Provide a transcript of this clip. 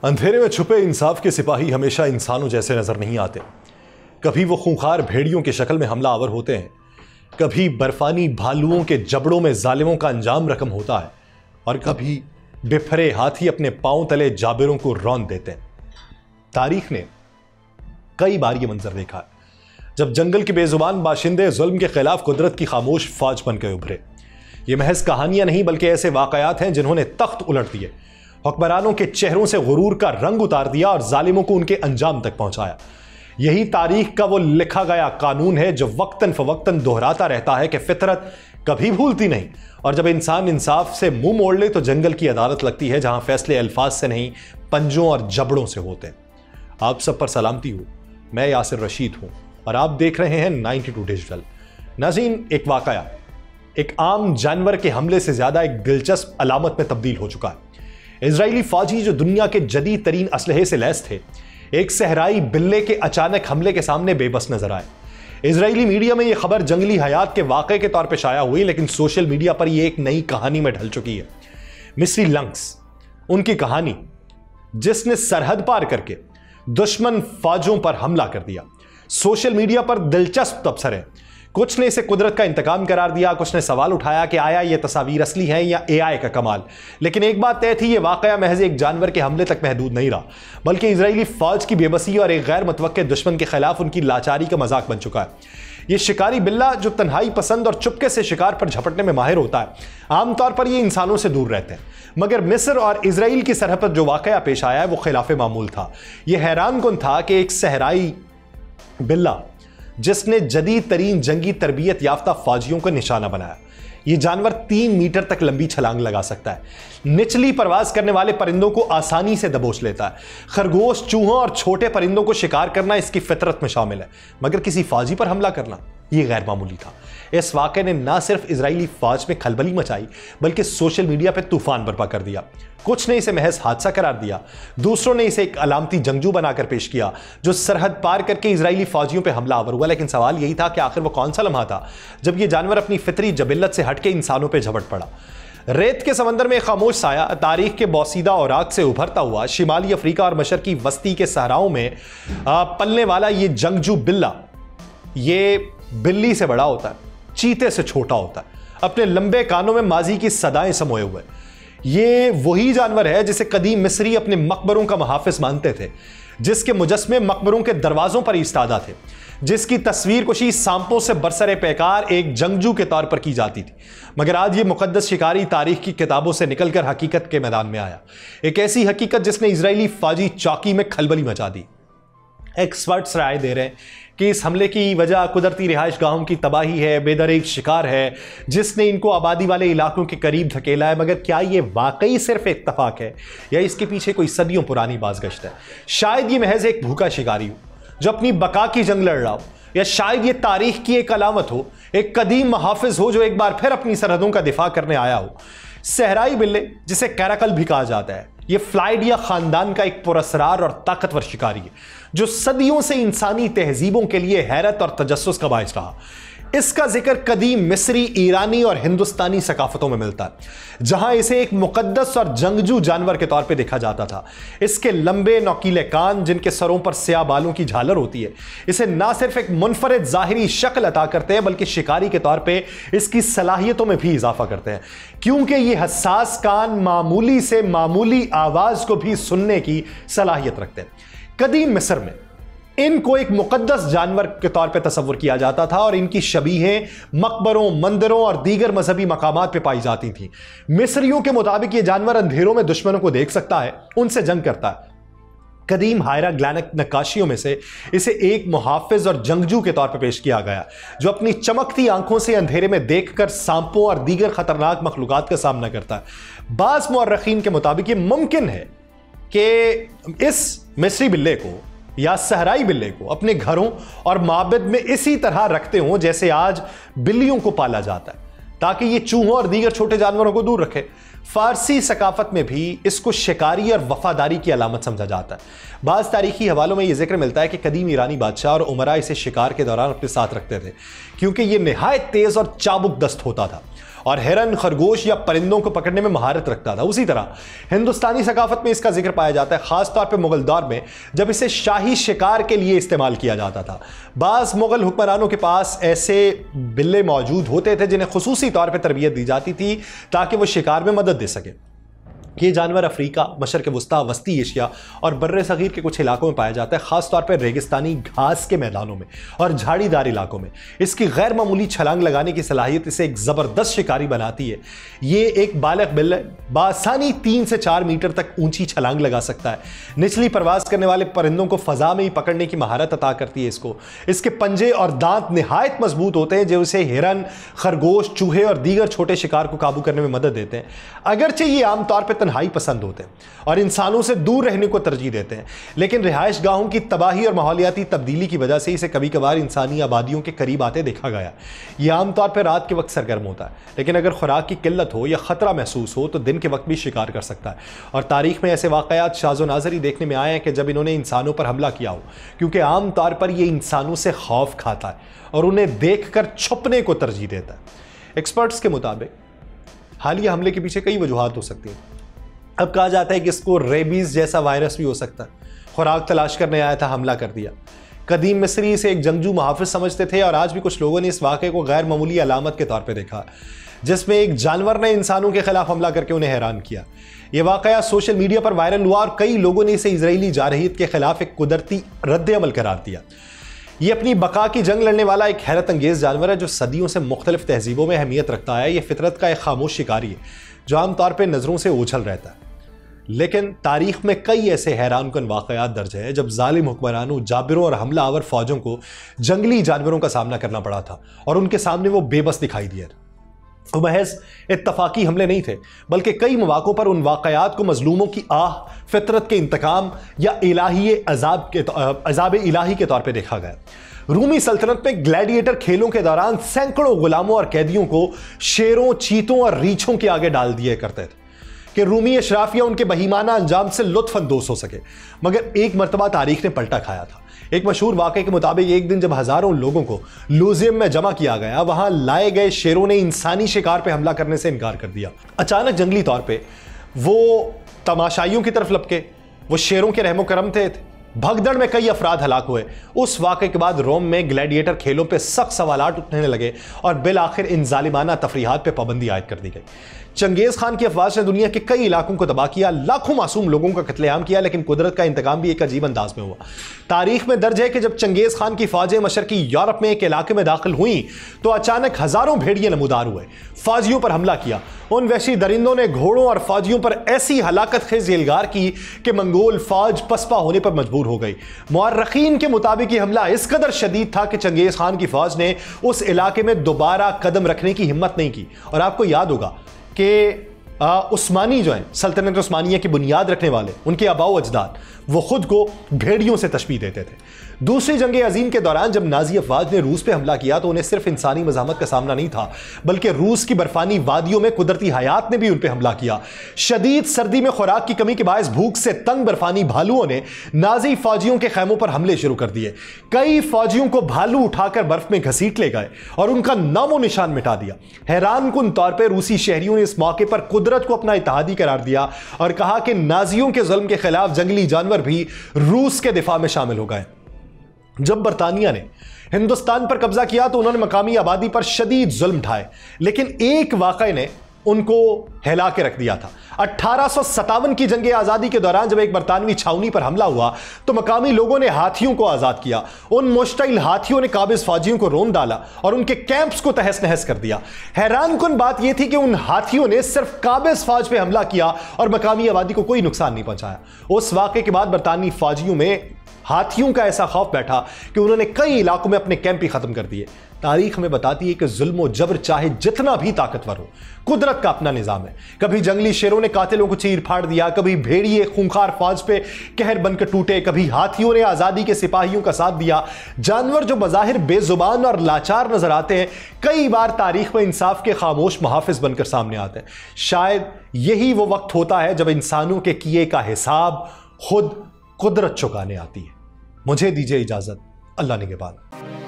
अंधेरे में छुपे इंसाफ के सिपाही हमेशा इंसानों जैसे नजर नहीं आते। कभी वो खूंखार भेड़ियों की शक्ल में हमला आवर होते हैं, कभी बर्फानी भालुओं के जबड़ों में जालिमों का अंजाम रकम होता है, और कभी बिफरे हाथी अपने पांव तले जाबिरों को रौंद देते हैं। तारीख ने कई बार यह मंजर देखा है जब जंगल के बेजुबान बाशिंदे जुल्म के खिलाफ कुदरत की खामोश फौज बनकर उभरे। ये महज कहानियां नहीं बल्कि ऐसे वाकयात हैं जिन्होंने तख्त उलट दिए, हुक्मरानों के चेहरों से गुरूर का रंग उतार दिया और जालिमों को उनके अंजाम तक पहुंचाया। यही तारीख का वो लिखा गया कानून है जो वक्तन फवक्तन दोहराता रहता है कि फितरत कभी भूलती नहीं, और जब इंसान इंसाफ से मुंह मोड़ ले तो जंगल की अदालत लगती है जहां फैसले अल्फाज से नहीं पंजों और जबड़ों से होते हैं। आप सब पर सलामती हो, मैं यासिर रशीद हूं और आप देख रहे हैं 92 डिजिटल। नाज़रीन, एक वाकया एक आम जानवर के हमले से ज्यादा एक दिलचस्प अलामत में तब्दील हो चुका है। इजरायली फौजी जो दुनिया के जदीद तरीन असलहे से लैस थे, एक सहराई बिल्ले के अचानक हमले के सामने बेबस नजर आए। इजरायली मीडिया में यह खबर जंगली हयात के वाक़े के तौर पर शाया हुई, लेकिन सोशल मीडिया पर यह एक नई कहानी में ढल चुकी है। मिस्री लंक्स, उनकी कहानी जिसने सरहद पार करके दुश्मन फौजों पर हमला कर दिया। सोशल मीडिया पर दिलचस्प तबसरे हैं। कुछ ने इसे कुदरत का इंतकाम करार दिया, कुछ ने सवाल उठाया कि आया ये तस्वीर असली है या एआई का कमाल। लेकिन एक बात तय थी, ये वाकया महज एक जानवर के हमले तक महदूद नहीं रहा, बल्कि इजरायली फौज की बेबसी और एक गैर मुतवक्के दुश्मन के खिलाफ उनकी लाचारी का मजाक बन चुका है। ये शिकारी बिल्ला जो तन्हाई पसंद और चुपके से शिकार पर झपटने में माहिर होता है, आमतौर पर ये इंसानों से दूर रहते हैं, मगर मिस्र और इजराइल की सरहद पर जो वाकया पेश आया है वो खिलाफे मामूल था। यह हैरानकुन था कि एक सहराई बिल्ला जिसने जदीद तरीन जंगी तरबियत याफ्ता फौजियों को निशाना बनाया। यह जानवर 3 मीटर तक लंबी छलांग लगा सकता है, निचली परवाज करने वाले परिंदों को आसानी से दबोच लेता है, खरगोश, चूहों और छोटे परिंदों को शिकार करना इसकी फितरत में शामिल है, मगर किसी फौजी पर हमला करना यह गैर मामूली था। इस वाक़े ने न सिर्फ इजरायली फौज में खलबली मचाई बल्कि सोशल मीडिया पर तूफान बर्पा कर दिया। कुछ ने इसे महज हादसा करार दिया, दूसरों ने इसे एक अलामती जंगजू बनाकर पेश किया जो सरहद पार करके इजरायली फौजियों पर हमला आवर हुआ। लेकिन सवाल यही था कि आखिर वो कौन सा लम्हा था जब यह जानवर अपनी फितरी जबिल्लत से हटके इंसानों पर झपट पड़ा। रेत के समंदर में एक खामोश साया, तारीख के बोसीदा औराक से उभरता हुआ, शिमाली अफ्रीका और मशरकी वस्ती के सहराओं में पलने वाला ये जंगजू बिल्ला, ये बिल्ली से बड़ा होता है, चीते से छोटा होता है, अपने लंबे कानों में माजी की सदाएं समोए हुए। ये वही जानवर है जिसे कदीम मिस्री अपने मकबरों का मुहाफिज मानते थे, जिसके मुजस्मे मकबरों के दरवाजों पर इस्तादा थे, जिसकी तस्वीर कुशी सांपों से बरसरे पैकार एक जंगजू के तौर पर की जाती थी। मगर आज ये मुकद्दस शिकारी तारीख की किताबों से निकलकर हकीकत के मैदान में आया, एक ऐसी हकीकत जिसने इजरायली फौजी चौकी में खलबली मचा दी। एक्सपर्ट्स राय दे रहे हैं कि इस हमले की वजह कुदरती रिहाइश गाहों की तबाही है, बेदरीग शिकार है जिसने इनको आबादी वाले इलाकों के करीब धकेला है। मगर क्या ये वाकई सिर्फ इत्तफाक है या इसके पीछे कोई सदियों पुरानी बाज़गश्त है? शायद ये महज एक भूखा शिकारी हो जो अपनी बका की जंग लड़ रहा हो, या शायद ये तारीख की एक अलामत हो, एक कदीम मुहाफिज हो जो एक बार फिर अपनी सरहदों का दिफा करने आया हो। सहराई बिल्ले, जिसे कैराकल भी कहा जाता है, यह फ्लाइडिया खानदान का एक पुरस्कार और ताकतवर शिकारी है जो सदियों से इंसानी तहजीबों के लिए हैरत और तजस्सुस का बाइस रहा। इसका जिक्र कदीम मिस्री, ईरानी और हिंदुस्तानी सकाफतों में मिलता है, जहां इसे एक मुकद्दस और जंगजू जानवर के तौर पे देखा जाता था। इसके लंबे नौकीले कान, जिनके सरों पर स्याह बालों की झालर होती है, इसे ना सिर्फ एक मुनफरिद ज़ाहिरी शक्ल अता करते हैं बल्कि शिकारी के तौर पे इसकी सलाहियतों में भी इजाफा करते हैं, क्योंकि ये हसास कान मामूली से मामूली आवाज को भी सुनने की सलाहियत रखते हैं। कदीम मिस्र में इनको एक मुकद्दस जानवर के तौर पे तस्वुर किया जाता था और इनकी शबीहें मकबरों, मंदिरों और दीगर मजहबी मकामात पे पाई जाती थी। मिस्रियों के मुताबिक ये जानवर अंधेरों में दुश्मनों को देख सकता है, उनसे जंग करता है। कदीम हायराग्लिफिक नक्काशियों में से इसे एक मुहाफिज और जंगजू के तौर पर पेश किया गया जो अपनी चमकती आंखों से अंधेरे में देखकर सांपों और दीगर खतरनाक मखलूकात का सामना करता है। बाज़ मुअर्रिखीन के मुताबिक ये मुमकिन है कि इस मिस्री बिल्ले को या सहराई बिल्ले को अपने घरों और माबद में इसी तरह रखते हों जैसे आज बिल्लियों को पाला जाता है, ताकि ये चूहों और दीगर छोटे जानवरों को दूर रखे। फारसी सकाफत में भी इसको शिकारी और वफादारी की अलामत समझा जाता है। बाज़ तारीखी हवालों में यह जिक्र मिलता है कि कदीम ईरानी बादशाह और उमरा इसे शिकार के दौरान अपने साथ रखते थे, क्योंकि यह निहायत तेज और चाबुक दस्त होता था और हिरन, खरगोश या परिंदों को पकड़ने में महारत रखता था। उसी तरह हिंदुस्तानी सकाफत में इसका जिक्र पाया जाता है, खासतौर पर मुगल दौर में जब इसे शाही शिकार के लिए इस्तेमाल किया जाता था। बाज़ मुगल हुक्मरानों के पास ऐसे बिल्ले मौजूद होते थे जिन्हें खुसूसी तौर पर तरबियत दी जाती थी ताकि वो शिकार में मदद दे सके। ये जानवर अफ्रीका, मशरक़ वस्ता, वस्ती एशिया और बर्रे सगीर के कुछ इलाकों में पाया जाता है, खासतौर पर रेगिस्तानी घास के मैदानों में और झाड़ीदार इलाकों में। इसकी गैर मामूली छलांग लगाने की सलाहियत इसे एक ज़बरदस्त शिकारी बनाती है। ये एक बालग बिल्ला बासानी 3 से 4 मीटर तक ऊंची छलांग लगा सकता है। निचली परवास करने वाले परिंदों को फजा में ही पकड़ने की महारत अता करती है इसको। इसके पंजे और दांत निहायत मजबूत होते हैं जो इसे हिरन, खरगोश, चूहे और दीगर छोटे शिकार को काबू करने में मदद देते हैं। अगरचे ये आमतौर पर तन्हाई पसंद होते हैं और इंसानों से दूर रहने को तरजीह देते हैं, लेकिन रिहाइश गाहों की तबाही और माहौलियाती तब्दीली की वजह से इसे कभी कभार इंसानी आबादियों के करीब आते देखा गया। यह आमतौर पर रात के वक्त सरगर्म होता है, लेकिन अगर खुराक की किल्लत हो या खतरा महसूस हो तो दिन के वक्त भी शिकार कर सकता है। और तारीख में ऐसे वाकयात शाज़ो नाज़री देखने में आए हैं कि जब इन्होंने इंसानों पर हमला किया हो, क्योंकि आमतौर पर यह इंसानों से खौफ खाता है और उन्हें देखकर छुपने को तरजीह देता है। एक्सपर्ट्स के मुताबिक हालिया हमले के पीछे कई वजूहात हो सकती हैं। अब कहा जाता है कि इसको रेबीज जैसा वायरस भी हो सकता है। खुराक तलाश करने आया था, हमला कर दिया। कदीम मिस्री इसे एक जंगजू मुहाफिज समझते थे और आज भी कुछ लोगों ने इस वाक़े को गैर मामूली अलामत के तौर पर देखा, जिसमें एक जानवर ने इंसानों के खिलाफ हमला करके उन्हें हैरान किया। यह वाक़या सोशल मीडिया पर वायरल हुआ और कई लोगों ने इसे इजरायली जारहीत के खिलाफ एक कुदरती रद्द-ए-अमल करार दिया। यह अपनी बका की जंग लड़ने वाला एक हैरत अंगेज जानवर है जो सदियों से मुख्तलिफ तहजीबों में अहमियत रखता है। यह फितरत का एक खामोश शिकारी है जो आमतौर पर नज़रों से ओझल रहता है। लेकिन तारीख में कई ऐसे हैरानकुन वाक़यात दर्ज है जब जालिम हुक्मरानों, जाबिरों और हमलावर फौजों को जंगली जानवरों का सामना करना पड़ा था और उनके सामने वो बेबस दिखाई दिए। वो महज इत्तफाकी हमले नहीं थे, बल्कि कई मौक़ों पर उन वाक़यात को मजलूमों की आह, फितरत के इंतकाम या इलाही अज़ाब इलाही के तौर पर देखा गया। रूमी सल्तनत में ग्लैडिएटर खेलों के दौरान सैकड़ों गुलामों और कैदियों को शेरों, चीतों और रीछों के आगे डाल दिया करते थे कि रूमी अशराफिया उनके बहीमाना अंजाम से लुत्फ अंदोज हो सके। मगर एक मरतबा तारीख ने पलटा खाया था। एक मशहूर वाक़े के मुताबिक एक दिन जब हज़ारों लोगों को लूजियम में जमा किया गया, वहां लाए गए शेरों ने इंसानी शिकार पर हमला करने से इनकार कर दिया। अचानक जंगली तौर पर वो तमाशाइयों की तरफ लपके। वो शेरों के रहमो करम थे। भगदड़ में कई अफराद हलाक हुए। उस वाक़े के बाद रोम में ग्लैडिएटर खेलों पर सख्त सवालात उठने लगे और बिल आखिर इन जालिमाना तफरीहात पर पाबंदी आयद कर दी गई। चंगेज़ खान की अफवाज ने दुनिया के कई इलाकों को तबाह किया, लाखों मासूम लोगों का कत्लेआम किया, लेकिन कुदरत का इंतकाम भी एक अजीब अंदाज में हुआ। तारीख में दर्ज है कि जब चंगेज़ खान की फौजें मशरकी यूरोप में एक इलाके में दाखिल हुई तो अचानक हज़ारों भेड़िए नमूदार हुए, फौजियों पर हमला किया। उन वहशी दरिंदों ने घोड़ों और फौजियों पर ऐसी हलाकत खेज एलगार की कि मंगोल फौज पसपा होने पर मजबूर हो गई। मुअर्रिखीन के मुताबिक यह हमला इस कदर शदीद था कि चंगेज़ खान की फौज ने उस इलाके में दोबारा कदम रखने की हिम्मत नहीं की। और आपको याद होगा कि उस्मानी जो है, सल्तनत उस्मानिया की बुनियाद रखने वाले, उनके आबाओ अजदाद वो खुद को भेड़ियों से तशबीह देते थे। दूसरी जंग अजीम के दौरान जब नाजी अफवाज ने रूस पे हमला किया तो उन्हें सिर्फ इंसानी मज़ामत का सामना नहीं था, बल्कि रूस की बर्फानी वादियों में कुदरती हयात ने भी उन पर हमला किया। शदीद सर्दी में खुराक की कमी के बायस भूख से तंग बर्फानी भालुओं ने नाजी फौजियों के खैमों पर हमले शुरू कर दिए। कई फौजियों को भालू उठाकर बर्फ में घसीट ले गए और उनका नामो निशान मिटा दिया। हैरानकुन तौर पर रूसी शहरियों ने इस मौके पर कुदरत को अपना इत्तेहादी करार दिया और कहा कि नाजियों के जुल्म के खिलाफ जंगली जानवर भी रूस के दिफा में शामिल हो गए। जब बरतानिया ने हिंदुस्तान पर कब्जा किया तो उन्होंने मकामी आबादी पर शदीद जुल्म ढाए, लेकिन एक वाक़े ने उनको हिला के रख दिया था। 1857 की जंग आज़ादी के दौरान जब एक बरतानवी छावनी पर हमला हुआ तो मकामी लोगों ने हाथियों को आज़ाद किया। उन मुश्तइल हाथियों ने काबिज फौजियों को रोन डाला और उनके कैंप्स को तहस नहस कर दिया। हैरानकुन बात यह थी कि उन हाथियों ने सिर्फ काबिज फौज पे हमला किया और मकामी आबादी को कोई नुकसान नहीं पहुंचाया। उस वाक़े के बाद बरतानवी फौजियों में हाथियों का ऐसा खौफ बैठा कि उन्होंने कई इलाकों में अपने कैंप ही खत्म कर दिए। तारीख हमें बताती है कि जुल्म और जबर चाहे जितना भी ताकतवर हो, कुदरत का अपना निजाम है। कभी जंगली शेरों ने कातिलों को चीर फाड़ दिया, कभी भेड़िए खूंखार फौज पे कहर बनकर टूटे, कभी हाथियों ने आज़ादी के सिपाहियों का साथ दिया। जानवर जो बज़ाहिर बेजुबान और लाचार नजर आते हैं, कई बार तारीख में इंसाफ के खामोश मुहाफिज बनकर सामने आते हैं। शायद यही वो वक्त होता है जब इंसानों के किए का हिसाब खुद कुदरत चुकाने आती है। मुझे दीजिए इजाजत। अल्लाह निगहबान।